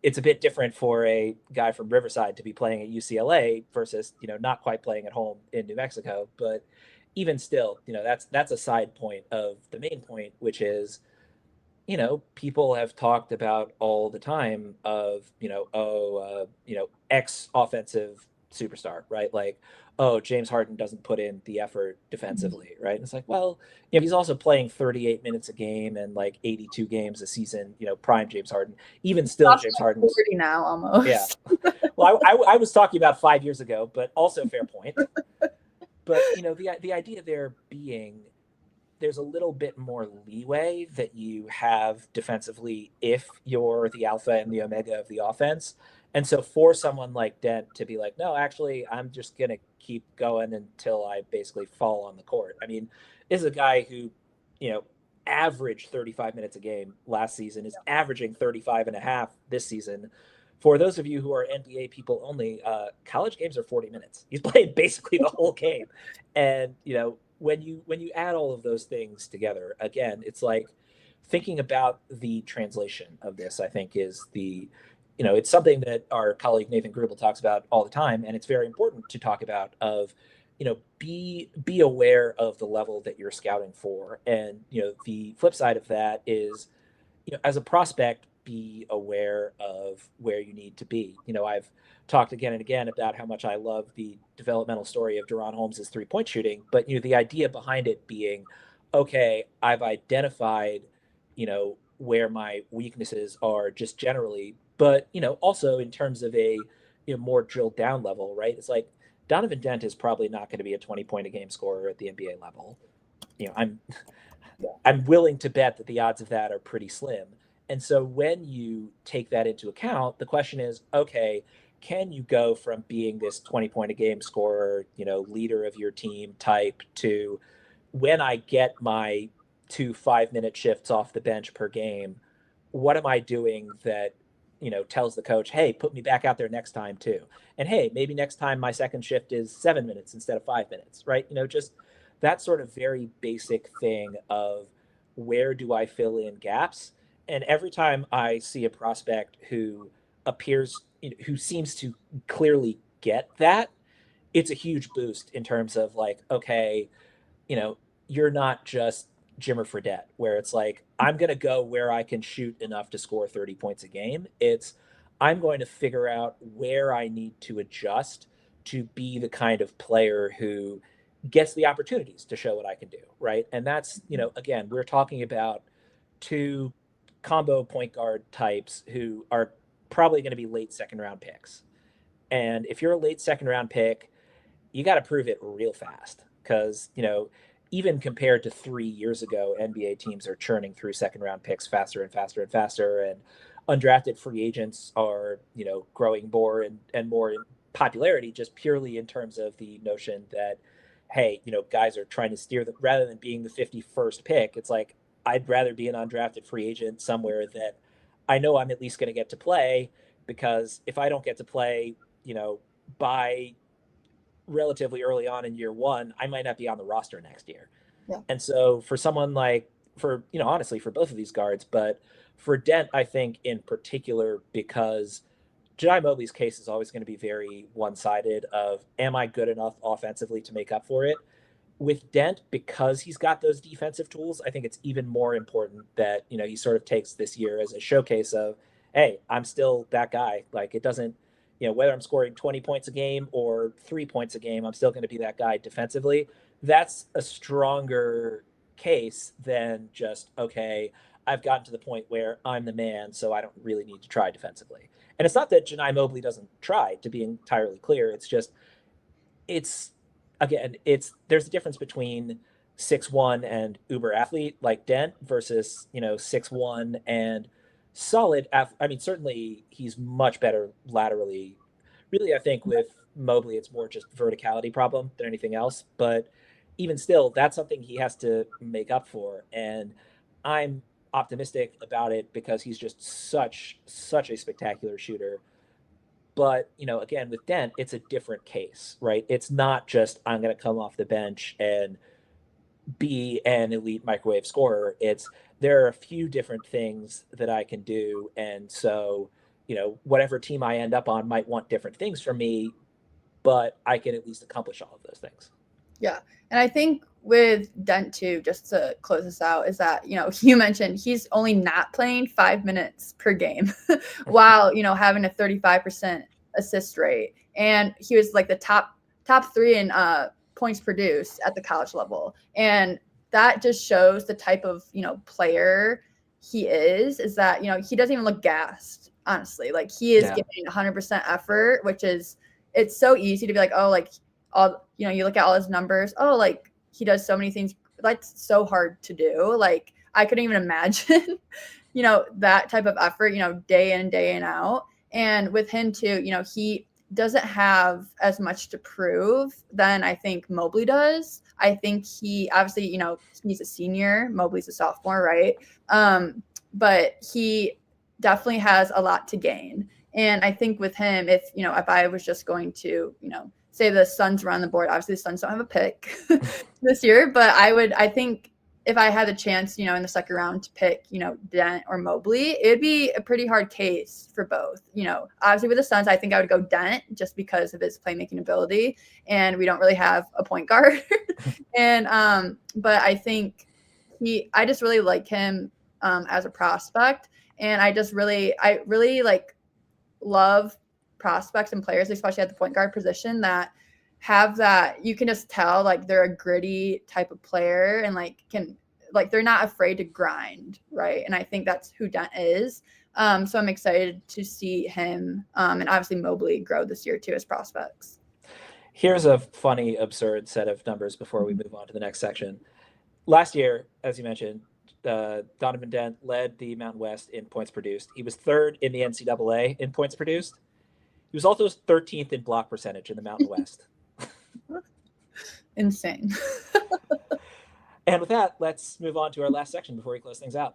it's a bit different for a guy from Riverside to be playing at UCLA versus not quite playing at home in New Mexico. But even still, that's a side point of the main point, which is people have talked about all the time of, X offensive superstar, right? Like, oh, James Harden doesn't put in the effort defensively, right? And it's like, well, he's also playing 38 minutes a game and like 82 games a season, prime James Harden. Even still, That's James like Harden's, 40 now yeah. almost. Well, I was talking about 5 years ago, but also fair point. But, the idea there being there's a little bit more leeway that you have defensively if you're the alpha and the omega of the offense. And so for someone like Dent to be like, no, actually, I'm just going to keep going until I basically fall on the court. I mean, this is a guy who, you know, averaged 35 minutes a game last season, is averaging 35 and a half this season. For those of you who are NBA people only, college games are 40 minutes. He's played basically the whole game. And, when you add all of those things together, again, it's like thinking about the translation of this. I think is it's something that our colleague Nathan Grubel talks about all the time, and it's very important to talk about. Of be aware of the level that you're scouting for, and the flip side of that is as a prospect, be aware of where you need to be. I've talked again and again about how much I love the developmental story of Deron Holmes' 3-point shooting, but the idea behind it being, okay, I've identified, where my weaknesses are just generally, but also in terms of a more drilled down level, right? It's like Donovan Dent is probably not going to be a 20-point a game scorer at the NBA level. I'm willing to bet that the odds of that are pretty slim. And so when you take that into account, the question is, okay, can you go from being this 20-point a game scorer, leader of your team type, to when I get my 2 5-minute shifts off the bench per game, what am I doing that, tells the coach, hey, put me back out there next time too. And hey, maybe next time my second shift is 7 minutes instead of 5 minutes, right? Just that sort of very basic thing of where do I fill in gaps? And every time I see a prospect who appears, who seems to clearly get that, it's a huge boost in terms of like, okay, you know, you're not just Jimmer Fredette, where it's like, I'm going to go where I can shoot enough to score 30 points a game. It's, I'm going to figure out where I need to adjust to be the kind of player who gets the opportunities to show what I can do. Right. And that's, again, we're talking about two combo point guard types who are probably going to be late second round picks. And if you're a late second round pick, you got to prove it real fast because, even compared to 3 years ago, NBA teams are churning through second round picks faster and faster and faster. And undrafted free agents are, growing more and more in popularity just purely in terms of the notion that, hey, guys are trying to steer the, rather than being the 51st pick, it's like, I'd rather be an undrafted free agent somewhere that I know I'm at least going to get to play because if I don't get to play, by relatively early on in year one, I might not be on the roster next year. Yeah. And so for someone like, for, honestly, for both of these guards, but for Dent, I think in particular, because John Mobley's case is always going to be very one-sided of, am I good enough offensively to make up for it? With Dent, because he's got those defensive tools, I think it's even more important that, he sort of takes this year as a showcase of, hey, I'm still that guy. Like it doesn't, whether I'm scoring 20 points a game or 3 points a game, I'm still going to be that guy defensively. That's a stronger case than just, okay, I've gotten to the point where I'm the man, so I don't really need to try defensively. And it's not that John Mobley doesn't try, to be entirely clear. It's just, it's, again, there's a difference between 6'1" and uber athlete like Dent versus 6'1" and solid. I mean, certainly he's much better laterally. Really, I think with Mobley, it's more just verticality problem than anything else. But even still, that's something he has to make up for, and I'm optimistic about it because he's just such a spectacular shooter. But, again, with Dent, it's a different case, right? It's not just I'm going to come off the bench and be an elite microwave scorer. It's there are a few different things that I can do. And so, whatever team I end up on might want different things from me, but I can at least accomplish all of those things. Yeah. And I think with Dent too, just to close this out, is that, you mentioned he's only not playing 5 minutes per game while, having a 35% assist rate. And he was like the top three in points produced at the college level. And that just shows the type of, player he is that, he doesn't even look gassed, honestly. Like he is giving 100% effort, which is, it's so easy to be like, oh, like, all, you look at all his numbers, oh, like he does so many things. That's so hard to do. Like I couldn't even imagine, that type of effort, day in and day in out. And with him too, he doesn't have as much to prove than I think Mobley does. I think he obviously, he's a senior, Mobley's a sophomore, right? But he definitely has a lot to gain. And I think with him, if I was just going to, say the Suns were on the board, obviously the Suns don't have a pick this year, but I think if I had a chance, in the second round to pick, Dent or Mobley, it'd be a pretty hard case for both. Obviously with the Suns, I think I would go Dent just because of his playmaking ability, and we don't really have a point guard. And but I think I just really like him as a prospect, and I really like love prospects and players, especially at the point guard position, that have that you can just tell like they're a gritty type of player and they're not afraid to grind, right? And I think that's who Dent is. So I'm excited to see him and obviously Mobley grow this year too as prospects. Here's a funny, absurd set of numbers before we move on to the next section. Last year, as you mentioned, Donovan Dent led the Mountain West in points produced. He was third in the NCAA in points produced. He was also 13th in block percentage in the Mountain West. Insane. And with that, let's move on to our last section before we close things out.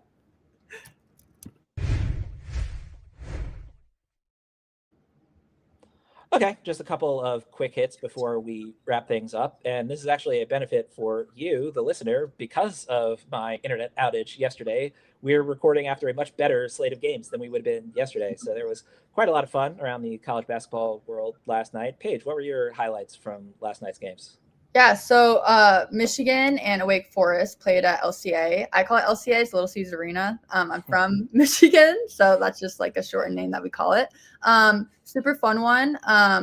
Okay, just a couple of quick hits before we wrap things up. And this is actually a benefit for you, the listener, because of my internet outage yesterday. We're recording after a much better slate of games than we would have been yesterday. So there was quite a lot of fun around the college basketball world last night. Paige, what were your highlights from last night's games? Yeah, so Michigan and Wake Forest played at LCA. I call it LCA, it's Little Caesars Arena. I'm from Michigan, so that's just like a shortened name that we call it. Super fun one.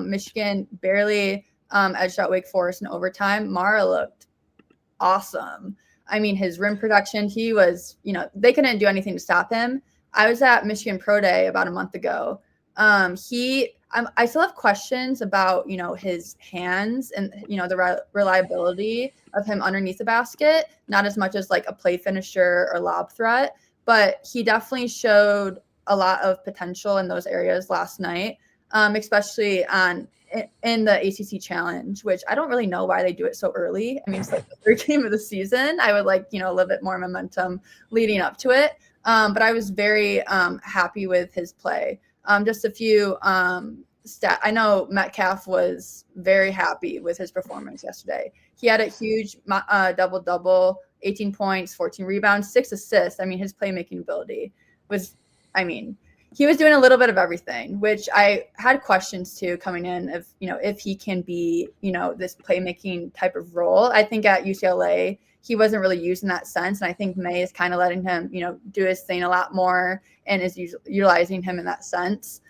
Michigan barely edged out Wake Forest in overtime. Mara looked awesome. I mean, his rim production, he was, they couldn't do anything to stop him. I was at Michigan Pro Day about a month ago. I still have questions about, his hands and, the reliability of him underneath the basket, not as much as like a play finisher or lob threat, but he definitely showed a lot of potential in those areas last night, especially in the ACC Challenge, which I don't really know why they do it so early. I mean, it's like the third game of the season. I would like, a little bit more momentum leading up to it. But I was very happy with his play. Just a few stat. I know Metcalf was very happy with his performance yesterday. He had a huge double-double, 18 points, 14 rebounds, 6 assists. I mean, his playmaking ability was, he was doing a little bit of everything, which I had questions to coming in if he can be, this playmaking type of role. I think at UCLA, he wasn't really used in that sense. And I think May is kind of letting him, do his thing a lot more and is utilizing him in that sense.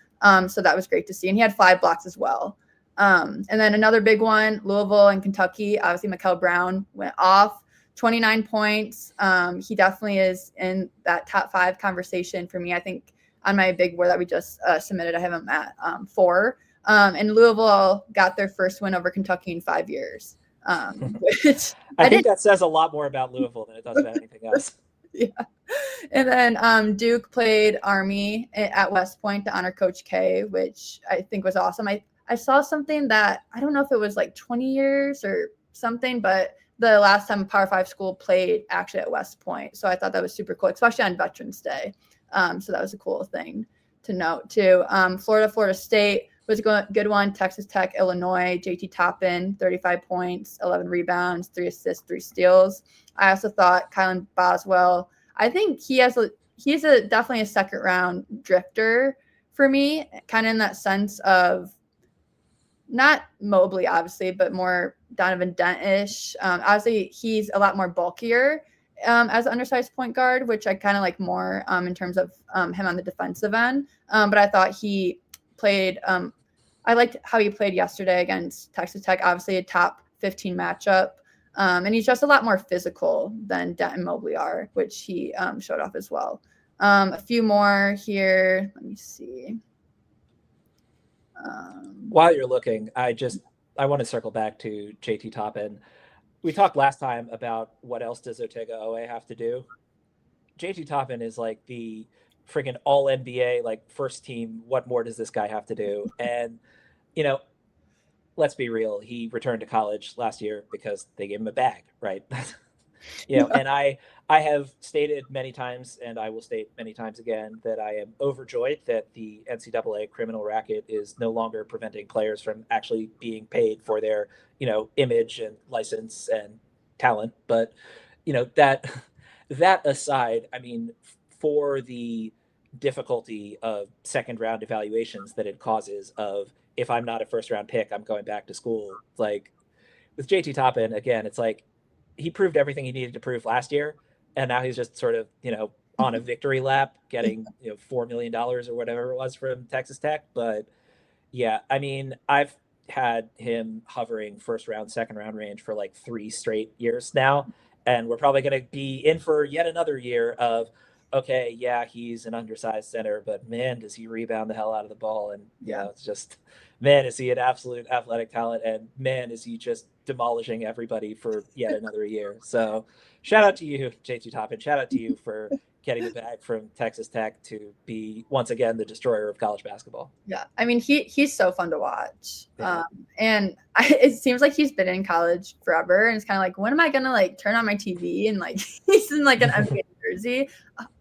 So that was great to see. And he had 5 blocks as well. And then another big one, Louisville and Kentucky. Obviously, Mikel Brown went off, 29 points. He definitely is in that top 5 conversation for me. I think on my big board that we just submitted, I have him at 4. And Louisville got their first win over Kentucky in 5 years. Which I think that says a lot more about Louisville than it does about anything else. Yeah. And then Duke played Army at West Point to honor Coach K, which I think was awesome. I saw something that I don't know if it was like 20 years or something, but the last time a Power 5 school played actually at West Point. So I thought that was super cool, especially on Veterans Day. So that was a cool thing to note too. Florida State was a good one. Texas Tech, Illinois, JT Toppin, 35 points, 11 rebounds, 3 assists, 3 steals. I also thought Kylan Boswell, I think he's definitely a second round drifter for me, kind of in that sense of not Mobley, obviously, but more Donovan Dent-ish. Obviously, he's a lot more bulkier as an undersized point guard, which I kind of like more in terms of him on the defensive end. But I thought he played I liked how he played yesterday against Texas Tech, obviously a top 15 matchup. And he's just a lot more physical than Dent and Mobley are, which he showed off as well. A few more here. Let me see. While you're looking, I want to circle back to JT Toppin. We talked last time about what else does Otega Owe have to do. JT Toppin is like the freaking all NBA, like first team. What more does this guy have to do? And, let's be real. He returned to college last year because they gave him a bag, right? And I have stated many times, and I will state many times again, that I am overjoyed that the NCAA criminal racket is no longer preventing players from actually being paid for their, image and license and talent. But, that aside, I mean, for the difficulty of second round evaluations that it causes of, if I'm not a first round pick, I'm going back to school. Like with JT Toppin, again, it's like he proved everything he needed to prove last year. And now he's just sort of, on a victory lap getting, $4 million or whatever it was from Texas Tech. But yeah, I mean, I've had him hovering first round, second round range for like 3 straight years now. And we're probably going to be in for yet another year of, okay, yeah, he's an undersized center, but man, does he rebound the hell out of the ball. And it's just, man, is he an absolute athletic talent, and man, is he just demolishing everybody for yet another year. So shout out to you, JT Toppin. Shout out to you for getting it back from Texas Tech to be once again the destroyer of college basketball. Yeah, I mean he's so fun to watch, and it seems like he's been in college forever, and it's kind of like, when am I gonna like turn on my TV and like he's in like an NBA jersey?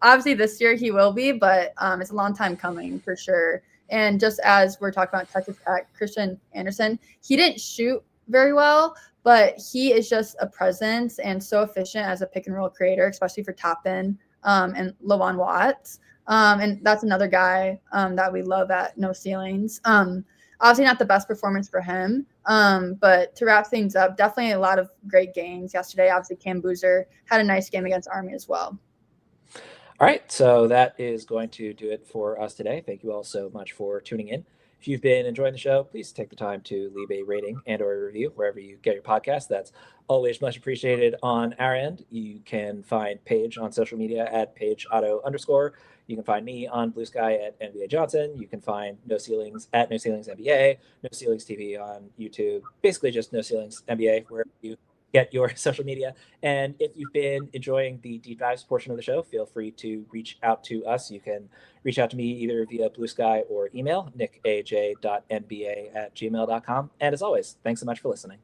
Obviously this year he will be, but it's a long time coming for sure. And just as we're talking about Texas Tech, Christian Anderson, he didn't shoot very well, but he is just a presence and so efficient as a pick and roll creator, especially for Toppin and Lawan Watts. And that's another guy that we love at No Ceilings. Obviously not the best performance for him, but to wrap things up, definitely a lot of great games yesterday. Obviously, Cam Boozer had a nice game against Army as well. All right, so that is going to do it for us today. Thank you all so much for tuning in. If you've been enjoying the show, please take the time to leave a rating and or a review wherever you get your podcast. That's always much appreciated on our end. You can find Paige on social media at Paige Otto _. You can find me on Blue Sky at NBA Johnson. You can find No Ceilings at No Ceilings NBA, No Ceilings TV on YouTube, basically just No Ceilings NBA, wherever you get your social media. And if you've been enjoying the deep dives portion of the show, feel free to reach out to us. You can reach out to me either via Blue Sky or email, nickaj.nba@gmail.com. And as always, thanks so much for listening.